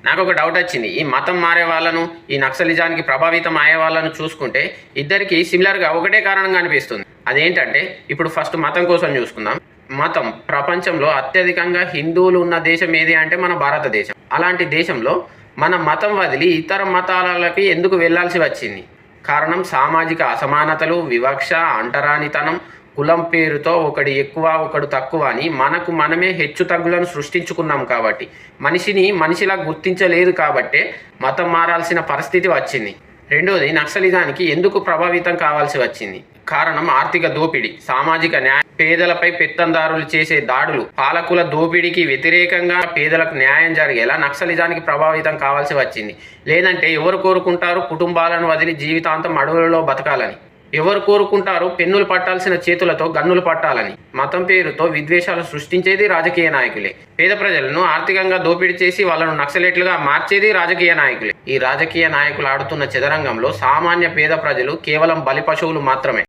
నాకు ఒక డౌట్ వచ్చింది. ఈ మతం మారే వాళ్ళను, ఈ నక్సలిజానికి ప్రభావితం అయ్యే వాళ్ళను చూసుకుంటే ఇద్దరికి సిమిలర్గా ఒకటే కారణంగా అనిపిస్తుంది. అదేంటంటే ఇప్పుడు ఫస్ట్ మతం కోసం చూసుకుందాం. మతం ప్రపంచంలో అత్యధికంగా హిందువులు ఉన్న దేశం ఏది అంటే మన భారతదేశం. అలాంటి దేశంలో మన మతం వదిలి ఇతర మతాలకి ఎందుకు వెళ్ళాల్సి వచ్చింది? కారణం సామాజిక అసమానతలు, వివక్ష, అంటరానితనం, కులం పేరుతో ఒకడు ఎక్కువ ఒకడు తక్కువ అని మనకు మనమే హెచ్చు తగ్గులను సృష్టించుకున్నాం కాబట్టి, మనిషిని మనిషిలా గుర్తించలేదు కాబట్టే మతం మారాల్సిన పరిస్థితి వచ్చింది. రెండోది, నక్సలిజానికి ఎందుకు ప్రభావితం కావాల్సి వచ్చింది? కారణం ఆర్థిక దోపిడీ, సామాజిక న్యాయం, పేదలపై పెత్తందారులు చేసే దాడులు, పాలకుల దోపిడీకి వ్యతిరేకంగా పేదలకు న్యాయం జరిగేలా నక్సలిజానికి ప్రభావితం కావాల్సి వచ్చింది. లేదంటే ఎవరు కోరుకుంటారు కుటుంబాలను వదిలి జీవితాంతం అడవులలో బతకాలని? ఎవరు కోరుకుంటారు పెన్నులు పట్టాల్సిన చేతులతో గన్నులు పట్టాలని? మతం పేరుతో విద్వేషాలు సృష్టించేది రాజకీయ నాయకులే. పేద ప్రజలను ఆర్థికంగా దోపిడీ చేసి వాళ్ళను నక్సలెట్లుగా మార్చేది రాజకీయ నాయకులే. ఈ రాజకీయ నాయకులు ఆడుతున్న చదరంగంలో సామాన్య పేద ప్రజలు కేవలం బలి పశువులు మాత్రమే.